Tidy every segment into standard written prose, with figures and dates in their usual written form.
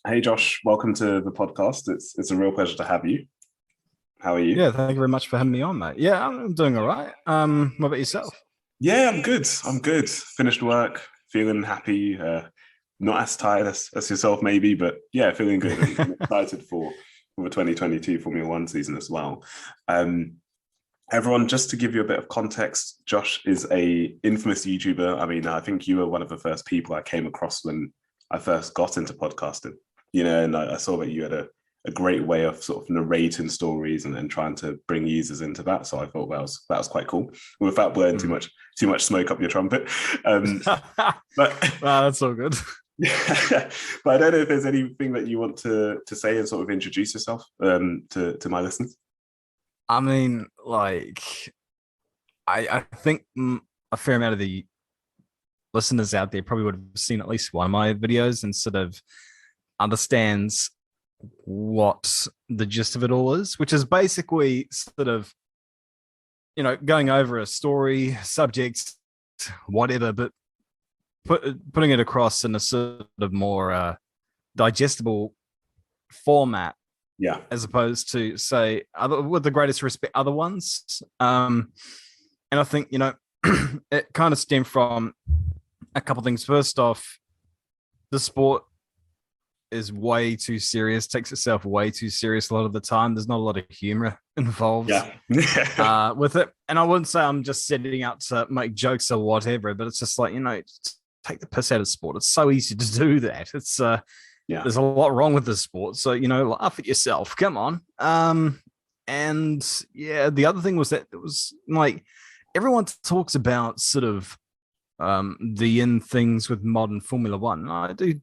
Hey Josh, welcome to the podcast. It's a real pleasure to have you. How are you? Yeah, thank you very much for having me on, mate. Yeah, I'm doing all right. What about yourself? Yeah, I'm good. I'm good. Finished work, feeling happy. Not as tired as yourself, maybe, but yeah, feeling good and excited for the 2022 Formula One season as well. Um, Everyone, just to give you a bit of context, Josh is a infamous YouTuber. I mean, I think you were one of the first people I came across when I first got into podcasting. And I saw that you had a great way of sort of narrating stories and trying to bring users into that. So I thought that was quite cool. Without blowing Hmm. too much smoke up your trumpet, but That's all good. but I don't know if there's anything that you want to say and sort of introduce yourself to my listeners. I mean, I think a fair amount of the listeners out there probably would have seen at least one of my videos and sort of understands what the gist of it all is, which is basically sort of, going over a story, subject, whatever, but putting it across in a sort of more digestible format Yeah, as opposed to say with the greatest respect other ones. And I think it kind of stemmed from a couple of things. First off, the sport is way too serious, takes itself way too serious a lot of the time. There's not a lot of humor involved yeah, with it. And I wouldn't say I'm just setting out to make jokes or whatever, but it's just like, take the piss out of sport. It's so easy to do that. It's yeah, there's a lot wrong with the sport. So, laugh at yourself. Come on. And yeah, the other thing was that it was like everyone talks about sort of the in things with modern Formula One. I do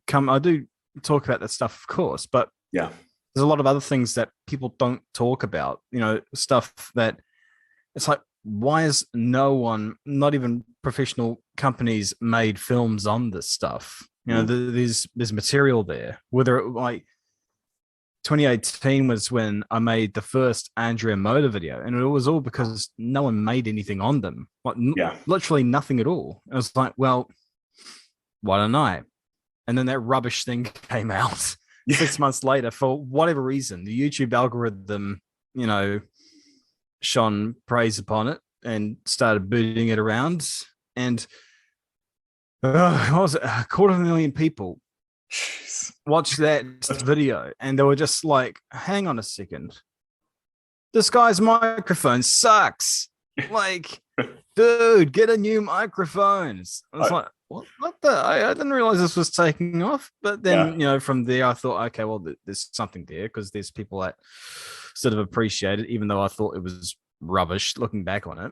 talk about that stuff, of course, but yeah, there's a lot of other things that people don't talk about, stuff that it's like, why is no one, not even professional companies, made films on this stuff? mm, There's material there. Whether it like 2018 was when I made the first Andrea Motor video, and it was all because no one made anything on them, like yeah, literally nothing at all. I was like, well, why don't I? And then that rubbish thing came out yeah, 6 months later for whatever reason. The YouTube algorithm, you know, shone praise upon it and started booting it around. And what was it? A quarter of a million people Jeez. watched that video, and they were just like, "Hang on a second, this guy's microphone sucks." Like, dude, get a new microphone. I was I, like, what the? I didn't realize this was taking off. But then, yeah, from there, I thought, okay, well, there's something there because there's people that sort of appreciate it, even though I thought it was rubbish looking back on it.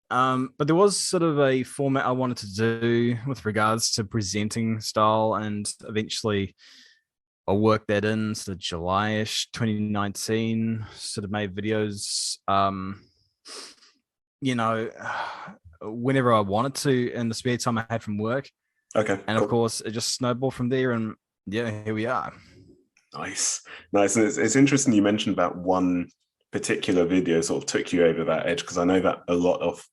But there was sort of a format I wanted to do with regards to presenting style, and eventually I'll work that in sort of July-ish 2019, sort of made videos. You know, whenever I wanted to in the spare time I had from work. okay, And of cool. course, it just snowballed from there. And yeah, here we are. Nice, nice. And it's interesting you mentioned about one particular video sort of took you over that edge because I know that a lot of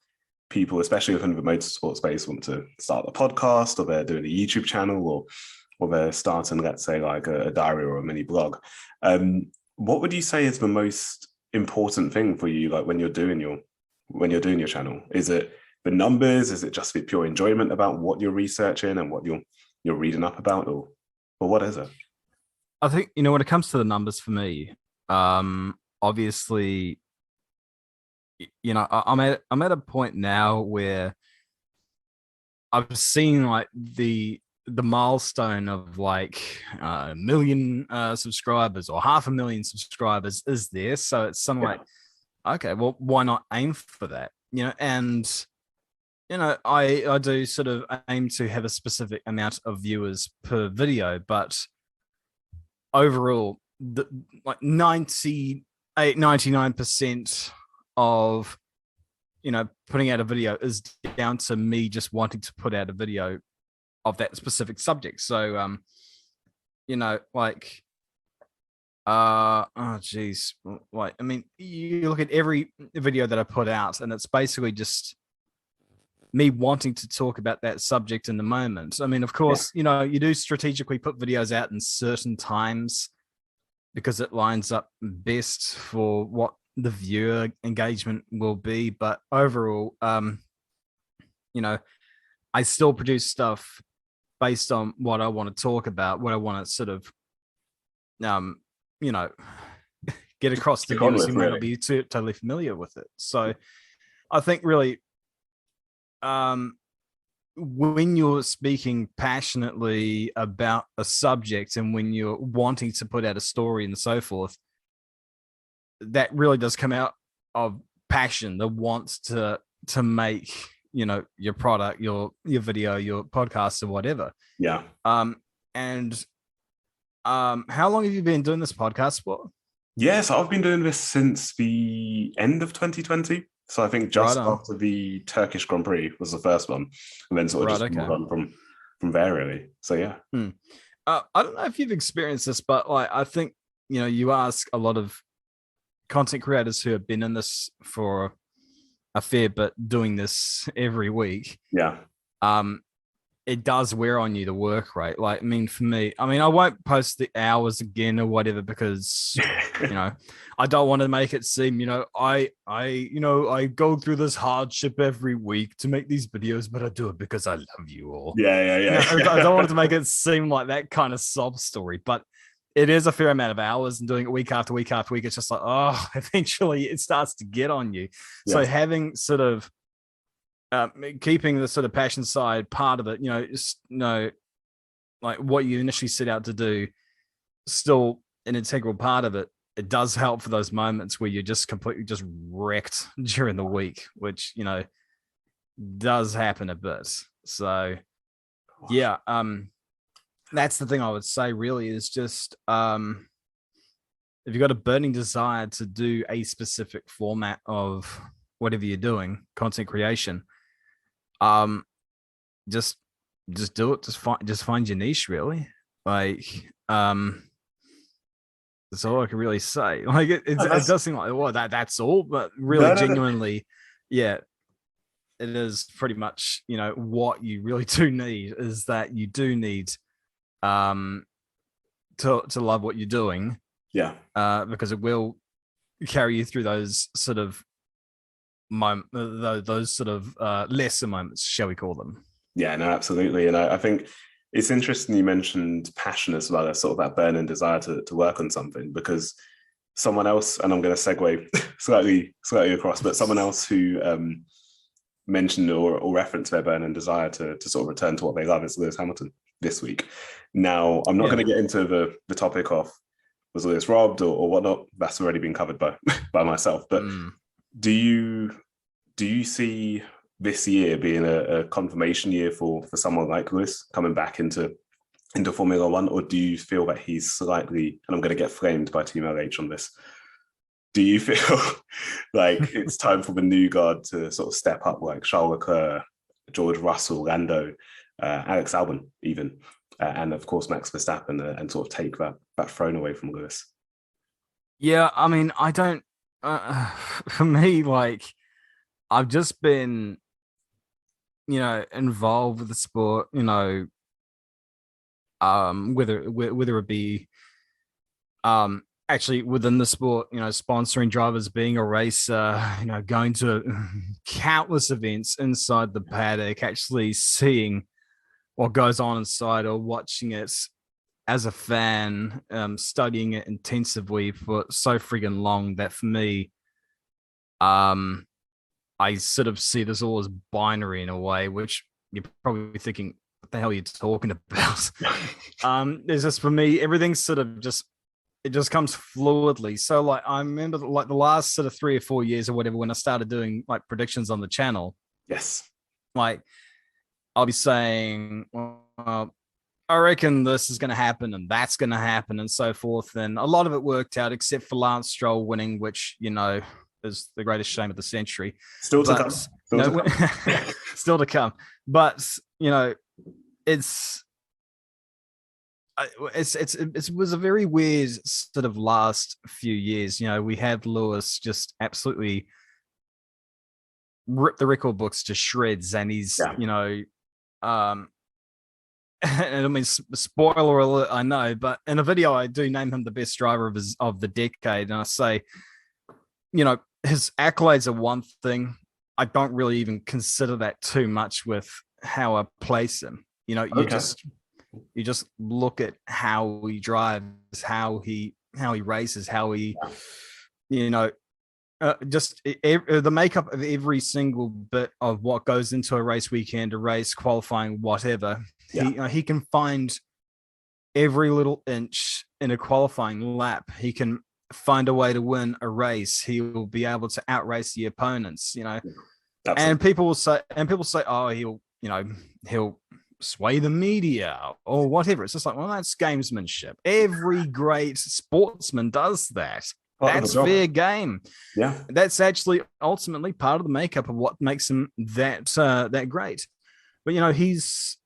people, especially within the motorsport space, want to start a podcast or they're doing a YouTube channel or they're starting, let's say, like a diary or a mini blog. What would you say is the most important thing for you, like when you're doing your channel? Is it the numbers? Is it just the pure enjoyment about what you're researching and what you're reading up about, or what is it? I think, when it comes to the numbers for me, obviously, I'm at a point now where I've seen like the milestone of like a million subscribers or 500,000 subscribers is there. So it's something Yeah, like, okay, well, why not aim for that? And I do sort of aim to have a specific amount of viewers per video, but overall, like 98, 99% of putting out a video is down to me just wanting to put out a video of that specific subject. So like oh geez, like I mean, you look at every video that I put out, and it's basically just me wanting to talk about that subject in the moment. I mean, of course, you know, you do strategically put videos out in certain times because it lines up best for what the viewer engagement will be. But overall, you know, I still produce stuff based on what I want to talk about, what I want to sort of, you know, get across to viewers who may not be totally familiar with it. So I think really, when you're speaking passionately about a subject and when you're wanting to put out a story and so forth, that really does come out of passion, the want to make, you know, your product, your video, your podcast or whatever. Yeah. And how long have you been doing this podcast for? Yeah, so I've been doing this since the end of 2020. So I think just after the Turkish Grand Prix was the first one, and then sort of just moved on from there, really. So yeah. I don't know if you've experienced this, but like I think, you know, you ask a lot of content creators who have been in this for a fair bit, doing this every week. Yeah. It does wear on you, the work rate. Like, I mean, for me, I mean, I won't post the hours again or whatever because, you know, I don't want to make it seem, you know, I go through this hardship every week to make these videos, but I do it because I love you all. Yeah. You know, I don't want to make it seem like that kind of sob story, but it is a fair amount of hours, and doing it week after week after week, it's just like, oh, eventually it starts to get on you. Yeah. So having sort of keeping the sort of passion side part of it, you know, just, you know, like what you initially set out to do, still an integral part of it. It does help for those moments where you're just completely just wrecked during the week, which, you know, does happen a bit. So yeah, that's the thing I would say really is just if you've got a burning desire to do a specific format of whatever you're doing, content creation, just do it. Just find your niche, really. Like, that's all I can really say. Like, it does seem like, well, that's all, but really, genuinely, yeah, it is pretty much, you know, what you really do need is that you do need, to love what you're doing. Yeah. Because it will carry you through those sort of lesser moments, shall we call them? Yeah, no, absolutely. And I think it's interesting you mentioned passion as well as sort of that burning desire to work on something, because someone else, and I'm going to segue slightly across, but someone else who mentioned or referenced their burning desire to sort of return to what they love is Lewis Hamilton this week. Now, I'm not going to get into the topic of was Lewis robbed or whatnot. That's already been covered by myself. But do you see this year being a confirmation year for someone like Lewis coming back into Formula One, or do you feel that he's slightly, and I'm going to get flamed by Team LH on this, do you feel like it's time for the new guard to sort of step up, like Charles Leclerc, George Russell, Lando, Alex Albon even, and of course Max Verstappen, and sort of take that throne away from Lewis? Yeah, I mean, I don't, for me, like, I've just been, you know, involved with the sport, you know, whether it be actually within the sport, you know, sponsoring drivers, being a racer, you know, going to countless events inside the paddock, actually seeing what goes on inside or watching it as a fan, studying it intensively for so friggin' long that for me, I sort of see this all as binary in a way, which you're probably thinking, what the hell are you talking about? There's just, for me, everything's sort of just, it just comes fluidly. So like, I remember like the last sort of 3 or 4 years or whatever, when I started doing like predictions on the channel. Yes. Like I'll be saying, well, I reckon this is going to happen and that's going to happen and so forth. And a lot of it worked out except for Lance Stroll winning, which, you know, is the greatest shame of the century. Still to come. Still to come. But, you know, it was a very weird sort of last few years. You know, we had Lewis just absolutely ripped the record books to shreds, and he's and I mean, spoiler alert, I know, but in a video I do name him the best driver of the decade, and I say, his accolades are one thing. I don't really even consider that too much with how I place him. You just look at how he drives, how he races, how he, the makeup of every single bit of what goes into a race weekend, a race, qualifying, whatever. He can find every little inch in a qualifying lap. He can find a way to win a race. He will be able to outrace the opponents, and people will say, oh, he'll sway the media or whatever. It's just like, well, that's gamesmanship. Every great sportsman does that. That's fair game. Yeah, that's actually ultimately part of the makeup of what makes him that great. But he's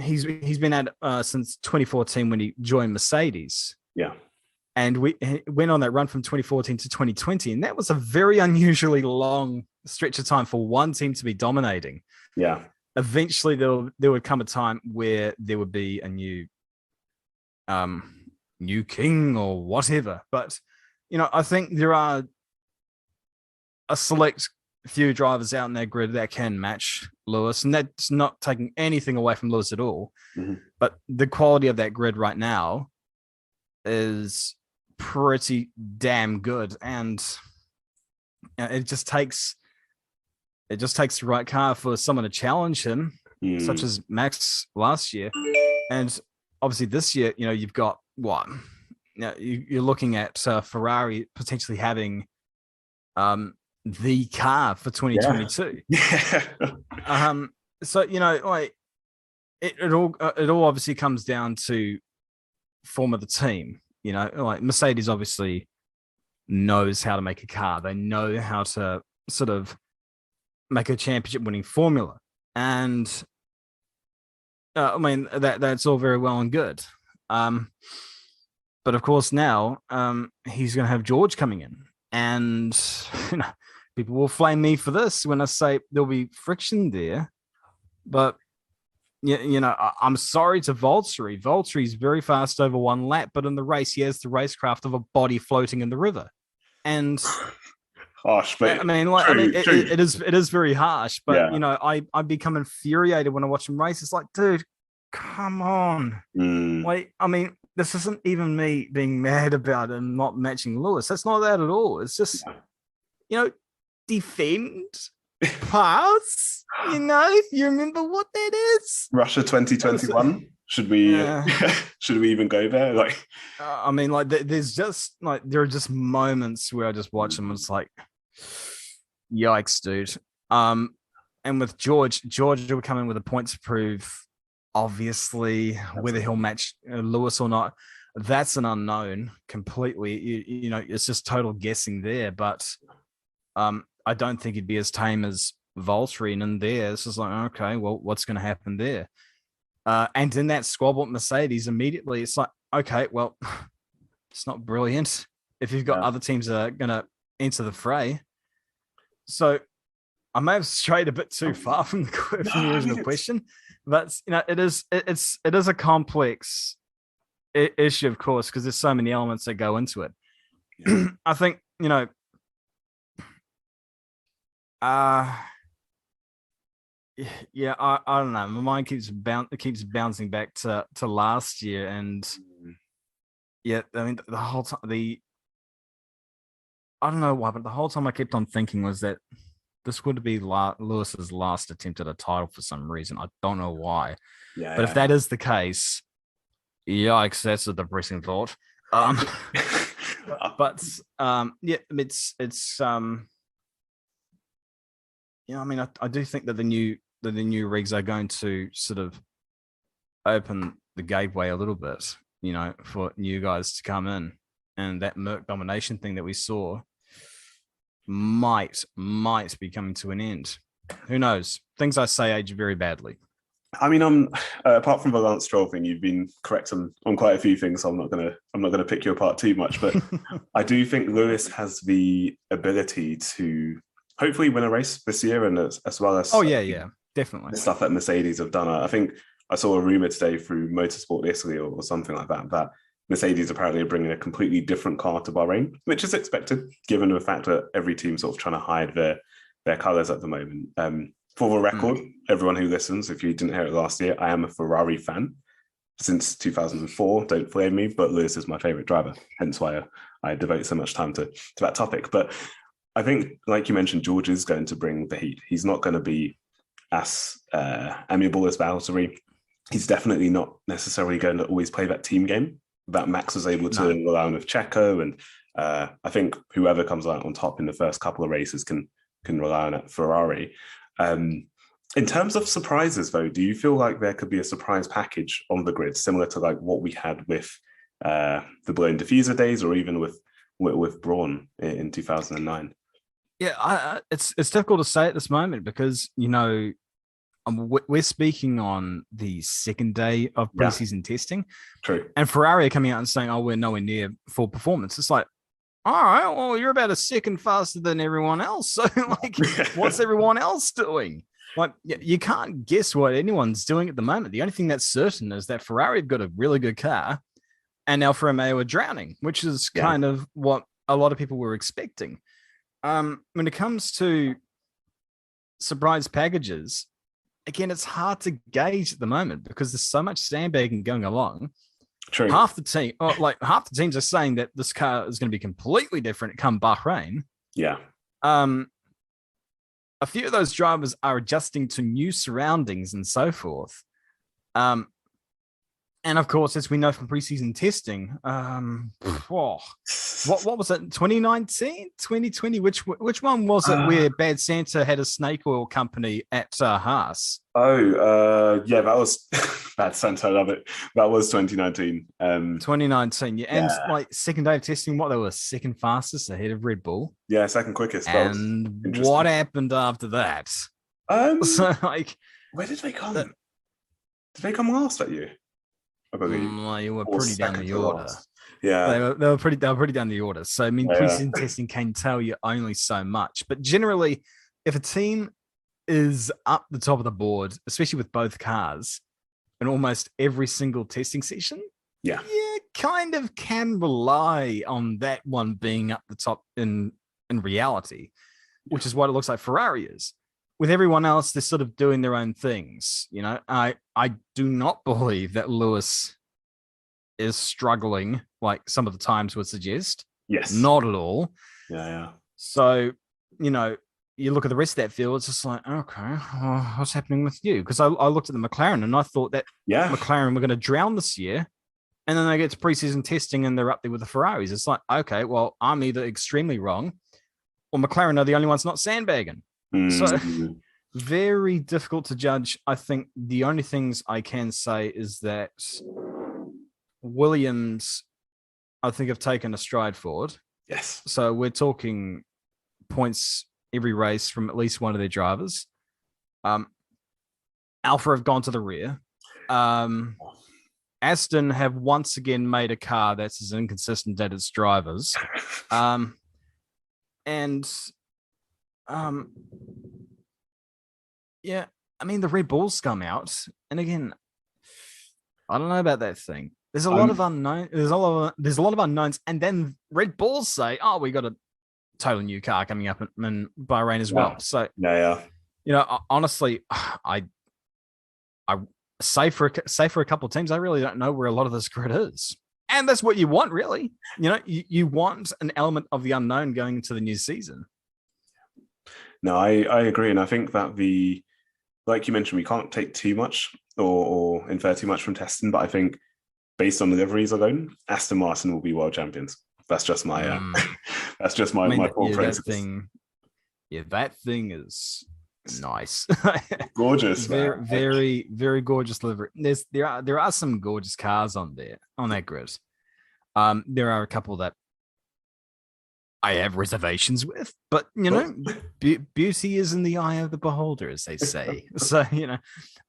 he's been at since 2014 when he joined Mercedes. Yeah, and we went on that run from 2014 to 2020, and that was a very unusually long stretch of time for one team to be dominating. Yeah. Eventually, there would come a time where there would be a new king or whatever. But I think there are a select few drivers out in that grid that can match Lewis, and that's not taking anything away from Lewis at all. Mm-hmm. But the quality of that grid right now is pretty damn good, and it just takes the right car for someone to challenge him, such as Max last year. And obviously this year, you've got what? You're looking at Ferrari potentially having the car for 2022. Yeah. So like it all obviously comes down to form of the team. Like Mercedes obviously knows how to make a car. They know how to sort of make a championship winning formula. And I mean, that's all very well and good. But of course now he's going to have George coming in, and people will flame me for this when I say there'll be friction there. But I'm sorry to Valtteri. Valtteri's very fast over one lap, but in the race he has the racecraft of a body floating in the river. And harsh, but it is very harsh. But I become infuriated when I watch him race. It's like, dude, come on. Like, I mean, this isn't even me being mad about him not matching Lewis. That's not that at all. It's just, defend, pass. You remember what that is? Russia 2021. Should we even go there? Like, I mean, like, there's just like there are just moments where I just watch him and it's like, yikes, dude. And with George will come in with a point to prove. Obviously, whether he'll match Lewis or not, that's an unknown completely. It's just total guessing there. But I don't think he'd be as tame as Valtteri. And in there, it's just like, okay, well, what's going to happen there? And in that squabble at Mercedes, immediately it's like, okay, well, it's not brilliant if you've got other teams that are going to enter the fray. So I may have strayed a bit too far from the original question, but it is a complex issue, of course, because there's so many elements that go into it. Yeah. I think I don't know. My mind keeps bouncing back to last year, and I mean the whole time I don't know why, but the whole time I kept on thinking was that this would be Lewis's last attempt at a title for some reason. I don't know why. But if that is the case, yikes, that's a depressing thought. But it's I mean, I do think that the new rigs are going to sort of open the gateway a little bit, for new guys to come in, and that Merc domination thing that we saw might be coming to an end. Who knows? Things I say age very badly. I mean, apart from the Lance Stroll thing, you've been correct on quite a few things. So I'm not gonna pick you apart too much, but I do think Lewis has the ability to hopefully win a race this year, and as well as definitely the stuff that Mercedes have done. I think I saw a rumor today through Motorsport Italy or something like that Mercedes apparently are bringing a completely different car to Bahrain, which is expected given the fact that every team's sort of trying to hide their colours at the moment. For the record, everyone who listens, if you didn't hear it last year, I am a Ferrari fan since 2004. Don't blame me, but Lewis is my favourite driver, hence why I devote so much time to that topic. But I think, like you mentioned, George is going to bring the heat. He's not going to be as amiable as Valtteri. He's definitely not necessarily going to always play that team game that Max was able to rely on with Checo. And I think whoever comes out on top in the first couple of races can rely on Ferrari. In terms of surprises, though, do you feel like there could be a surprise package on the grid, similar to like what we had with the blown diffuser days, or even with Brawn in 2009? Yeah, it's difficult to say at this moment because, you know, we're speaking on the second day of preseason testing. True. And Ferrari are coming out and saying, oh, we're nowhere near full performance. It's like, all right, well, you're about a second faster than everyone else. So, like, what's everyone else doing? Like, you can't guess what anyone's doing at the moment. The only thing that's certain is that Ferrari have got a really good car and Alfa Romeo are drowning, which is kind of what a lot of people were expecting. When it comes to surprise packages, again, it's hard to gauge at the moment because there's so much sandbagging going along. True. Half the teams are saying that this car is going to be completely different come Bahrain. Yeah. A few of those drivers are adjusting to new surroundings and so forth. And of course, as we know from preseason testing, what was it? 2019, 2020? Which one was it where Bad Santa had a snake oil company at Haas? That was Bad Santa. I love it. That was 2019. 2019, yeah. And like second day of testing, they were second fastest ahead of Red Bull. Yeah, second quickest. And what happened after that? So like, where did they come? Did they come last that year? I believe. You were pretty down the order. Yeah, they were pretty down the order. So I mean, preseason testing can tell you only so much. But generally, if a team is up the top of the board, especially with both cars, in almost every single testing session, you kind of can rely on that one being up the top in reality, which is what it looks like Ferrari is. With everyone else, they're sort of doing their own things. You know, I do not believe that Lewis is struggling like some of the times would suggest. Yes. Not at all. Yeah. So, you know, you look at the rest of that field, it's just like, okay, well, what's happening with you? Because I looked at the McLaren and I thought that McLaren were going to drown this year. And then they get to preseason testing and they're up there with the Ferraris. It's like, okay, well, I'm either extremely wrong or McLaren are the only ones not sandbagging. So very difficult to judge. I think the only things I can say is that Williams, I think, have taken a stride forward. Yes. So we're talking points every race from at least one of their drivers. Alpha have gone to the rear. Aston have once again made a car that's as inconsistent as its drivers. Yeah, I mean, the Red Bulls come out, and again, I don't know about that thing. There's a lot of unknown. There's a lot of unknowns, and then Red Bulls say, "Oh, we got a totally new car coming up in Bahrain as well." So, you know, honestly, I say for a couple of teams, I really don't know where a lot of this grid is, and that's what you want, really. You know, you want an element of the unknown going into the new season. No, I agree. And I think that like you mentioned, we can't take too much or infer too much from testing, but I think based on the liveries alone, Aston Martin will be world champions. That's just my that's just my thought process. That thing is nice. Gorgeous. Very, very gorgeous livery. There are some gorgeous cars on that grid. There are a couple that I have reservations with, but you know, beauty is in the eye of the beholder, as they say. So, you know,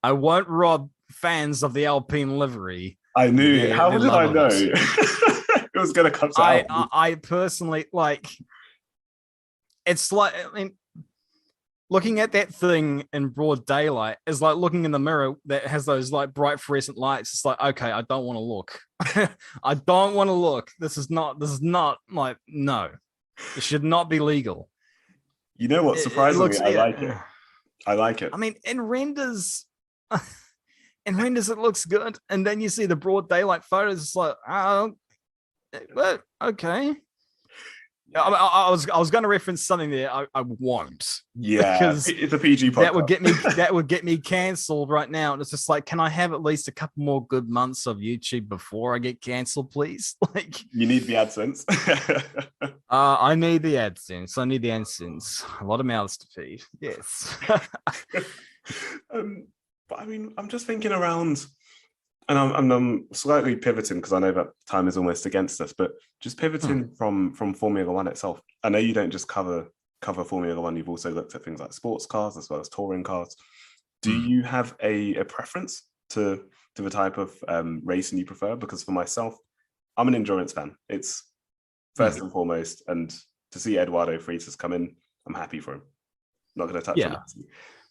I won't rob fans of the Alpine livery. I knew. How did I know? It was going to come out. I personally like. It's like, I mean, looking at that thing in broad daylight is like looking in the mirror that has those like bright fluorescent lights. It's like, okay, I don't want to look. I don't want to look. This is not like, no, it should not be legal. You know what? It Surprisingly, looks, I like it. I like it. I mean, in renders, it looks good. And then you see the broad daylight photos. It's like, oh, well, okay. I was going to reference something there. I won't. Yeah, because it's a PG podcast. That would get me cancelled right now. And it's just like, can I have at least a couple more good months of YouTube before I get cancelled, please? Like, you need the AdSense. I need the AdSense. I need the AdSense. A lot of mouths to feed. Yes. But I mean, I'm just thinking around. And I'm slightly pivoting because I know that time is almost against us, but just pivoting from Formula One itself. I know you don't just cover Formula One, you've also looked at things like sports cars as well as touring cars. Do you have a preference to the type of racing you prefer? Because for myself, I'm an endurance fan. It's first and foremost, and to see Eduardo Freitas come in, I'm happy for him. Not going to touch on that.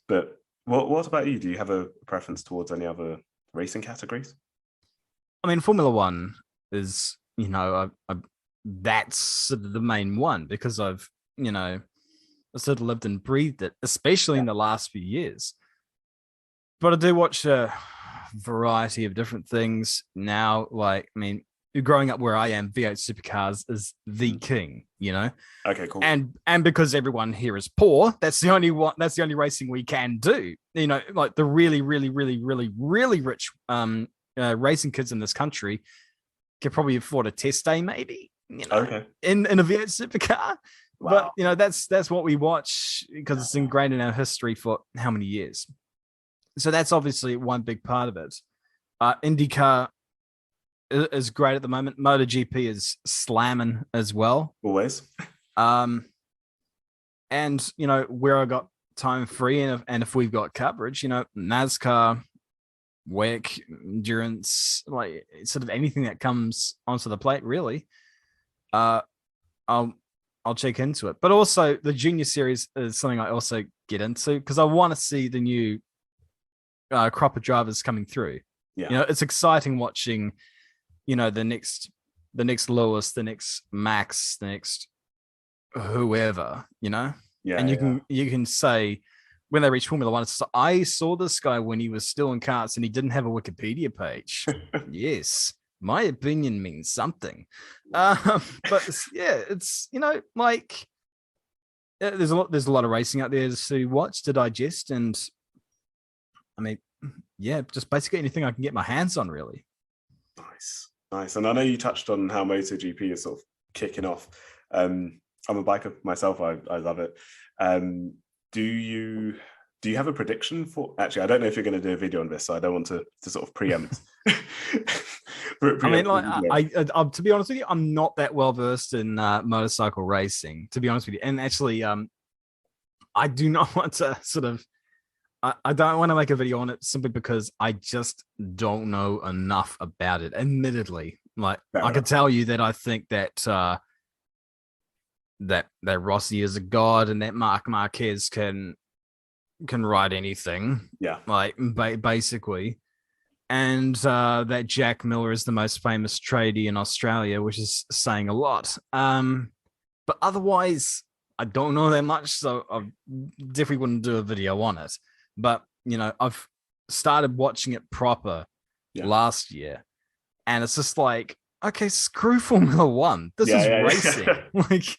But what about you? Do you have a preference towards any other racing categories? I mean, Formula One is, that's sort of the main one because I've sort of lived and breathed it, especially in the last few years. But I do watch a variety of different things now. Like, I mean, growing up where I am, V8 supercars is the king, Okay, cool. And because everyone here is poor, that's the only one. That's the only racing we can do. Like the really, really, really, really, really rich racing kids in this country can probably afford a test day, maybe. In a V8 supercar. Wow. But that's what we watch because it's ingrained in our history for how many years. So that's obviously one big part of it. IndyCar is great at the moment. MotoGP is slamming as well. Always. And where I got time free and if we've got coverage, NASCAR, WEC, endurance, like sort of anything that comes onto the plate, really. I'll check into it. But also the junior series is something I also get into because I want to see the new crop of drivers coming through. Yeah. It's exciting watching, the next Lewis, the next Max, the next whoever, Yeah. And you can say when they reach Formula One, it's I saw this guy when he was still in karts and he didn't have a Wikipedia page. Yes. My opinion means something. But yeah, it's, like there's a lot of racing out there to watch, to digest. And I mean, yeah, just basically anything I can get my hands on, really. Nice. And I know you touched on how MotoGP is sort of kicking off. I'm a biker myself. I love it. Do you have a prediction for? Actually, I don't know if you're going to do a video on this, so I don't want to sort of preempt. I mean, like, to be honest with you, I'm not that well versed in motorcycle racing, to be honest with you. And actually, I do not want to sort of. I don't want to make a video on it simply because I just don't know enough about it. Admittedly, like I could tell you that I think that that Rossi is a god and that Marc Marquez can ride anything. Yeah, like basically, and that Jack Miller is the most famous tradie in Australia, which is saying a lot. But otherwise, I don't know that much, so I definitely wouldn't do a video on it. But, I've started watching it proper last year. And it's just like, okay, screw Formula One. This is racing. Like,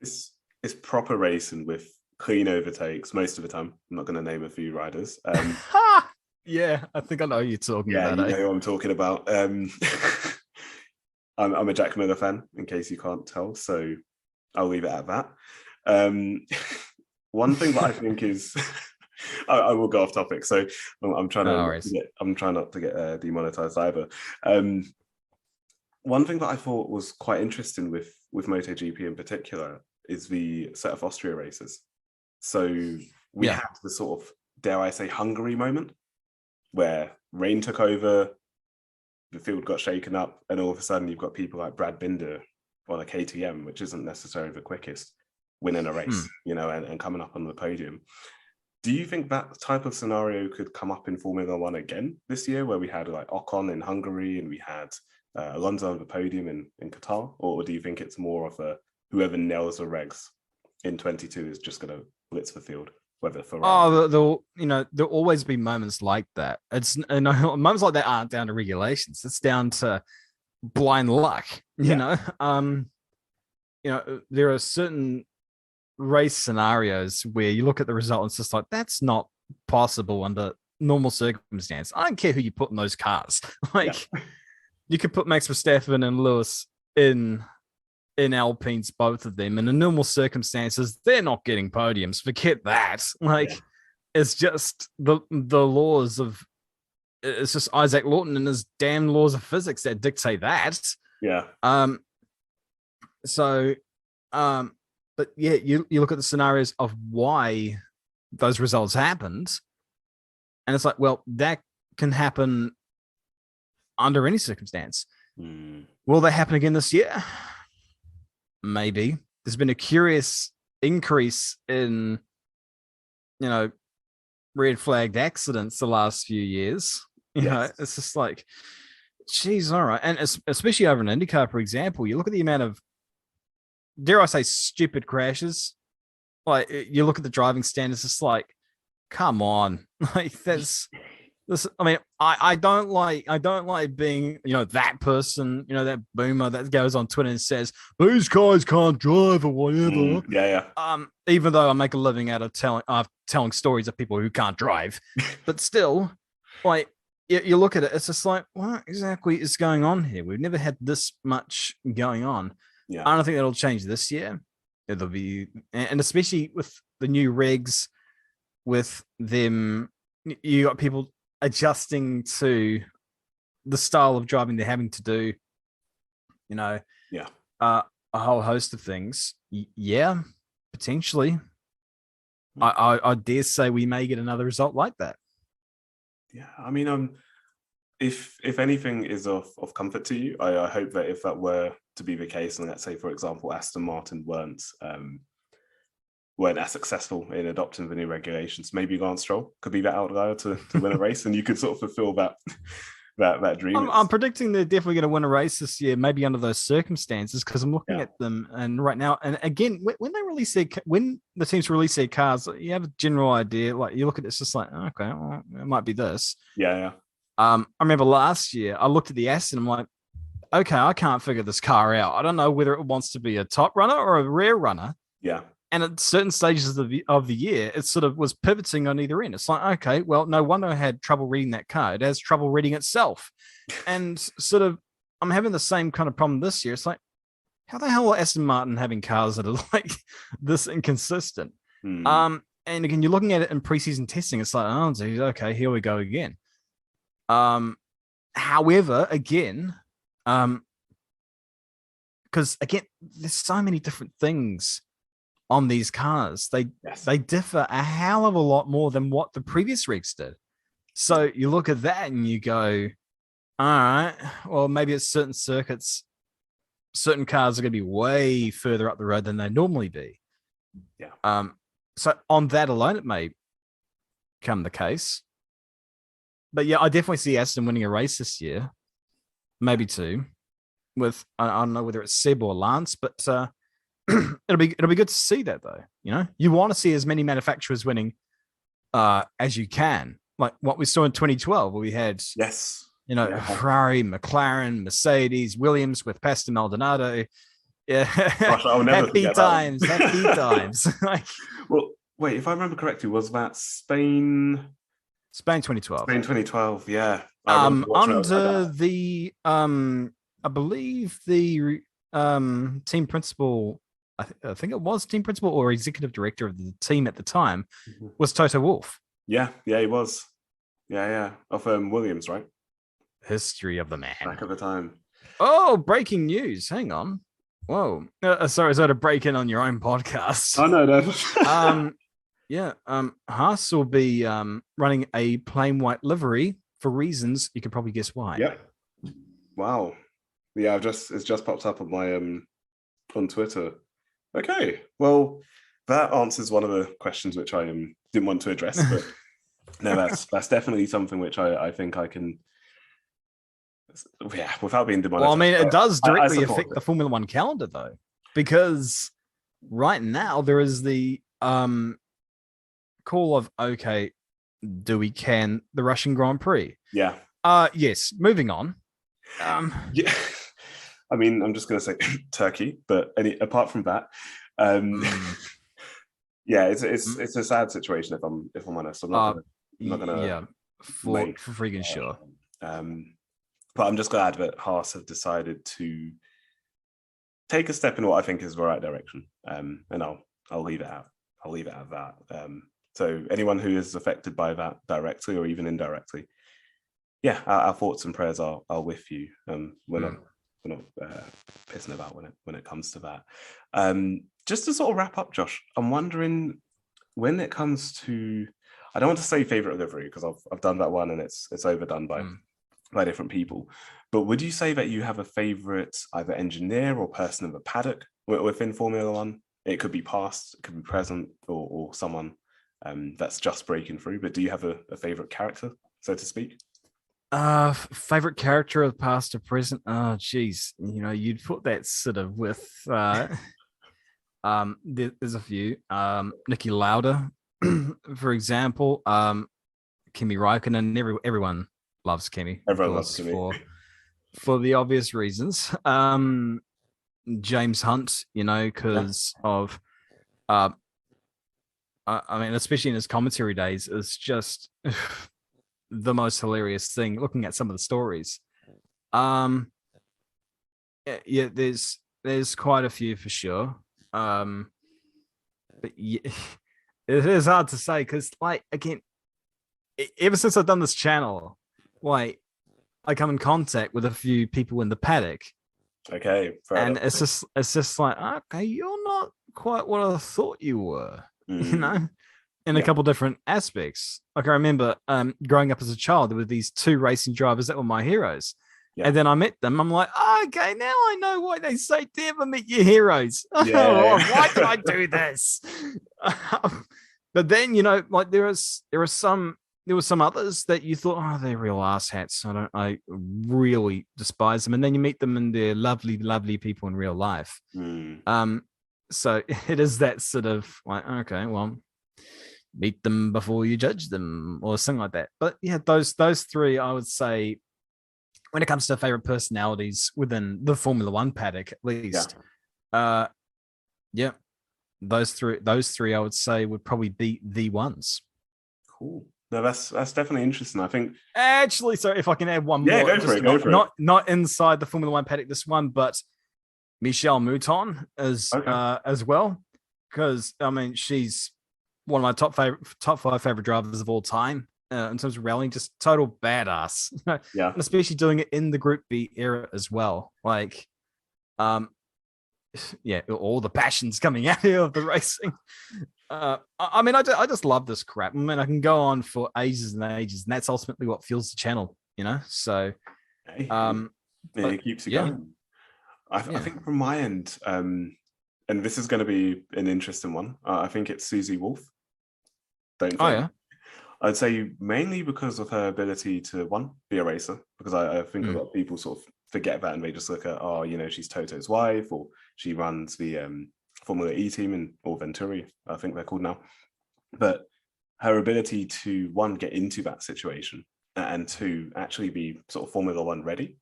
it's proper racing with clean overtakes most of the time. I'm not going to name a few riders. Yeah, I think I know who you're talking about. Yeah, you know who I'm talking about. I'm a Jack Miller fan, in case you can't tell. So I'll leave it at that. One thing that I think is, I will go off topic. So I'm trying not to get demonetized either. One thing that I thought was quite interesting with MotoGP in particular is the set of Austria races. So we had the sort of, dare I say, Hungary moment where rain took over, the field got shaken up, and all of a sudden you've got people like Brad Binder on a KTM, which isn't necessarily the quickest, winning a race, and coming up on the podium. Do you think that type of scenario could come up in Formula One again this year, where we had like Ocon in Hungary and we had Alonso on the podium in Qatar? Or do you think it's more of a whoever nails the regs in 22 is just going to blitz the field, whether Ferrari? There'll always be moments like that. It's moments like that aren't down to regulations. It's down to blind luck. There are certain race scenarios where you look at the result and it's just like, that's not possible under normal circumstance. I don't care who you put in those cars. You could put Max Verstappen and Lewis in Alpines, both of them, and in normal circumstances, they're not getting podiums. Forget that. It's just the laws of, it's just Isaac Lawton and his damn laws of physics that dictate that. But yeah, you look at the scenarios of why those results happened, and it's like, well, that can happen under any circumstance. Will that happen again this year? Maybe. There's been a curious increase in, red flagged accidents the last few years. It's just like, geez, all right. And especially over in IndyCar, for example, you look at the amount of, dare I say, stupid crashes. Like, you look at the driving standards, it's like, come on. Like, that's this. I mean, I don't like being, that person, that boomer that goes on Twitter and says, these guys can't drive or whatever. Even though I make a living out of telling stories of people who can't drive. But still, like, you look at it, it's just like, what exactly is going on here? We've never had this much going on. I don't think that'll change this year. It'll be, and especially with the new regs, with them, you got people adjusting to the style of driving they're having to do, a whole host of things. Potentially. I dare say we may get another result like that. I mean, if anything is of comfort to you, I hope that if that were to be the case, and let's say, for example, Aston Martin weren't as successful in adopting the new regulations, maybe Lance Stroll could be that outlier to win a race, and you could sort of fulfill that dream. I'm predicting they're definitely going to win a race this year, maybe under those circumstances, because I'm looking at them, and right now, and again, when the teams release their cars, you have a general idea. Like, you look at it, it's just like, okay, well, it might be this. I remember last year I looked at the Aston, I'm like, okay, I can't figure this car out. I don't know whether it wants to be a top runner or a rear runner. And at certain stages of the year, it sort of was pivoting on either end. It's like, okay, well, no wonder I had trouble reading that car. It has trouble reading itself. And sort of, I'm having the same kind of problem this year. It's like, how the hell are Aston Martin having cars that are like this inconsistent? And again, you're looking at it in preseason testing. It's like, oh, geez, okay, here we go again. However, again, because again, there's so many different things on these cars. They differ a hell of a lot more than what the previous regs did. So you look at that and you go, all right, well, maybe at certain circuits, certain cars are going to be way further up the road than they normally be. So on that alone, it may come the case. But yeah, I definitely see Aston winning a race this year, maybe two. With I don't know whether it's Seb or Lance, but it'll be good to see that though. You want to see as many manufacturers winning as you can, like what we saw in 2012, where we had Ferrari, McLaren, Mercedes, Williams with Pastor Maldonado. Gosh, I'll never happy times. Like, well, wait, if I remember correctly, was that Spain 2012. Spain 2012, yeah. Under the I believe the team principal, I think it was team principal or executive director of the team at the time, was Toto Wolff. Yeah, he was. Yeah, of Williams, right? History of the man. Back at the time. Oh, breaking news! Hang on. Whoa. Sorry, is that a break in on your own podcast? Oh no. Haas will be running a plain white livery for reasons you can probably guess why. Yep. Wow. Yeah, it's just popped up on my on Twitter. Okay, well, that answers one of the questions which I didn't want to address, but no, that's definitely something which I think I can, yeah, without being demonetized. Well, I mean, it does directly support affect the Formula One calendar, though, because right now there is the call of, okay, do we can the Russian Grand Prix? Yeah. Yes. Moving on. Yeah. I mean, I'm just going to say Turkey, but apart from that, yeah, it's a sad situation if I'm honest. I'm not gonna yeah, for freaking sure. But I'm just glad that Haas have decided to take a step in what I think is the right direction. And I'll leave it out. I'll leave it at that. So anyone who is affected by that directly or even indirectly, yeah, our thoughts and prayers are with you. We're not pissing about when it comes to that. Just to sort of wrap up, Josh, I'm wondering when it comes to, I don't want to say favorite livery because I've done that one and it's overdone by different people. But would you say that you have a favorite either engineer or person in the paddock within Formula One? It could be past, it could be present, or someone that's just breaking through. But do you have a favorite character, so to speak? Favorite character of past or present? Oh, geez, you'd put that sort of with there's a few. Niki Lauda, for example. Kimi Raikkonen. Everyone loves Kimi. Everyone loves Kimi for the obvious reasons. James Hunt, because of I mean, especially in his commentary days, it's just the most hilarious thing looking at some of the stories. Yeah, there's quite a few for sure. But yeah, it is hard to say because, like, again, ever since I've done this channel, like, I come in contact with a few people in the paddock. Okay, and it's just like, okay, you're not quite what I thought you were, in a couple different aspects. Like I remember growing up as a child, there were these two racing drivers that were my heroes. Yeah. And then I met them. I'm like, okay, now I know why they say never meet your heroes. Yeah. Why did I do this? But then, like there were some others that you thought, oh, they're real asshats. I really despise them. And then you meet them and they're lovely, lovely people in real life. So it is that sort of like, okay, well, meet them before you judge them or something like that. But yeah, those three, I would say, when it comes to favorite personalities within the Formula One paddock, at least, yeah, those three, I would say would probably be the ones. Cool. No, that's definitely interesting. I think actually, sorry, if I can add one more. Yeah, go for it. Not inside the Formula One paddock, this one, but Michelle Mouton as well, because I mean she's one of my top 5 favorite drivers of all time in terms of rallying, just total badass. Yeah, and especially doing it in the Group B era as well. Like, yeah, all the passions coming out of the racing. I mean, I just love this crap. I mean, I can go on for ages and ages, and that's ultimately what fuels the channel, So, it keeps you going. I think from my end, and this is going to be an interesting one. I think it's Susie Wolff. I'd say mainly because of her ability to be a racer, because I think a lot of people sort of forget that and they just look at, she's Toto's wife, or she runs the Formula E team or Venturi, I think they're called now. But her ability to, one, get into that situation, and two, actually be sort of Formula One ready,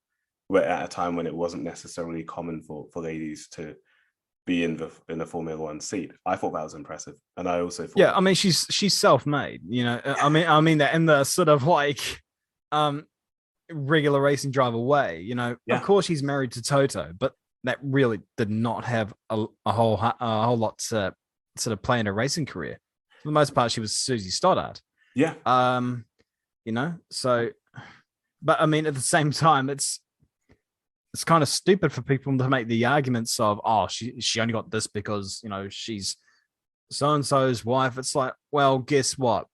where at a time when it wasn't necessarily common for ladies to be in the Formula One seat. I thought that was impressive. And I also thought, I mean, she's self-made, I mean that in the sort of like regular racing driver way, Of course she's married to Toto, but that really did not have a whole lot to sort of play in her racing career. For the most part, she was Susie Stoddart. Yeah. So, but I mean, at the same time, it's kind of stupid for people to make the arguments of, oh, she only got this because, she's so-and-so's wife. It's like, well, guess what?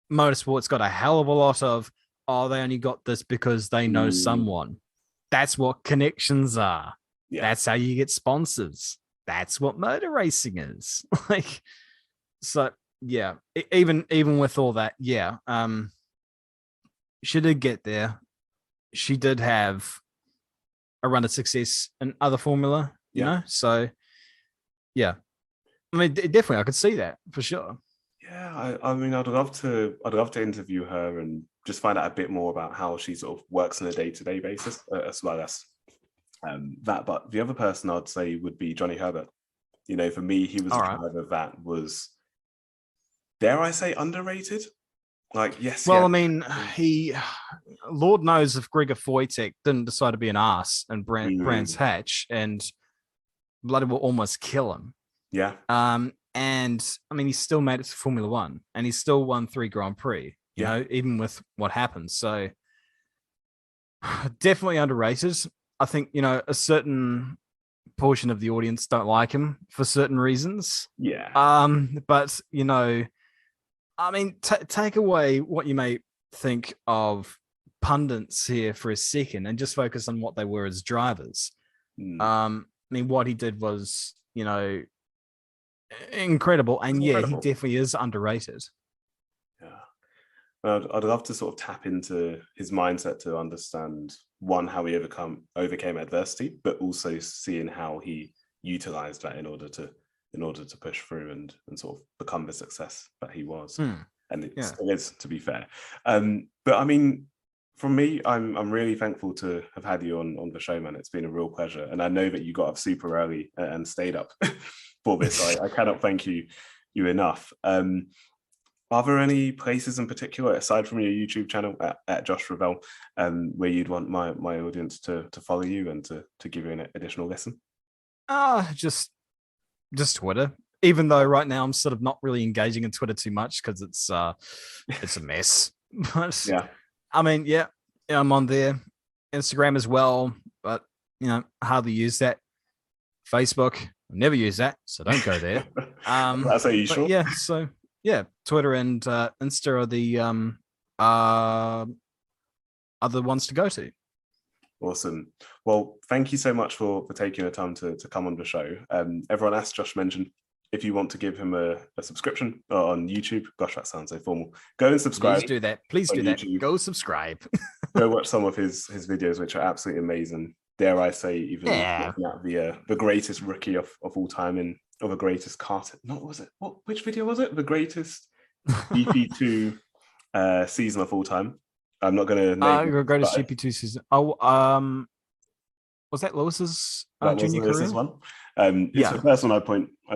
Motorsport's got a hell of a lot of, oh, they only got this because they know someone. That's what connections are. Yeah. That's how you get sponsors. that's what motor racing is. Like, so yeah, even with all that, yeah, she did get there. She did have a run of success in other formula, you know. So yeah, I mean, definitely, I could see that for sure. Yeah, I mean, I'd love to interview her and just find out a bit more about how she sort of works on a day-to-day basis, as well as that. But the other person I'd say would be Johnny Herbert. You know, for me, he was a driver that was, dare I say, underrated. Like, yes. Well, I mean, Lord knows if Gregor Wojtek didn't decide to be an ass and Brands Hatch, and bloody will almost kill him. Yeah. And I mean, he still made it to Formula One, and he still won 3 Grand Prix. You know, even with what happened. So definitely underrated. I think, you know, a certain portion of the audience don't like him for certain reasons. Yeah. But you know, I mean, take away what you may think of pundits here for a second and just focus on what they were as drivers. I mean, what he did was, you know, incredible. And yeah, he definitely is underrated. Yeah. I'd love to sort of tap into his mindset to understand, one, how he overcame adversity, but also seeing how he utilized that in order to push through and sort of become the success that he was. And it still is, to be fair. But I mean, from me, I'm really thankful to have had you on the show, man. It's been a real pleasure. And I know that you got up super early and stayed up for this. I cannot thank you enough. Are there any places in particular, aside from your YouTube channel at Josh Revell, where you'd want my audience to follow you and to give you an additional lesson? Just Twitter. Even though right now I'm sort of not really engaging in Twitter too much because it's a mess. But yeah, I mean, yeah, I'm on there. Instagram as well, but you know, I hardly use that. Facebook, I never use that, so don't go there. That's how you sure? Yeah, so yeah, Twitter and Insta are the other ones to go to. Awesome. Well, thank you so much for taking the time to come on the show. Everyone, as Josh mentioned, if you want to give him a subscription on YouTube, gosh, that sounds so formal. Go and subscribe. Please do that. Please do that. Go subscribe. Go watch some of his videos, which are absolutely amazing. Dare I say, even looking at the greatest rookie of all time or the greatest kart. Not was it? Which video was it? The greatest GP2 season of all time. I'm not going to name the greatest GP2 season. Oh, was that Lewis's junior career? Lewis's one. It's the first one I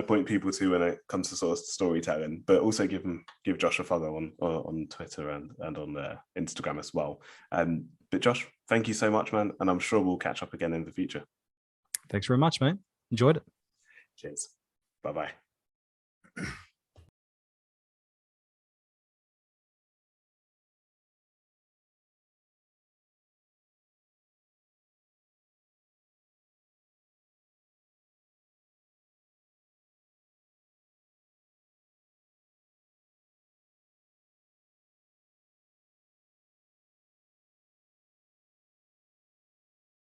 point people to when it comes to sort of storytelling, but also give Josh a follow on Twitter and on Instagram as well. But Josh, thank you so much, man, and I'm sure we'll catch up again in the future. Thanks very much, mate. Enjoyed it. Cheers. Bye-bye.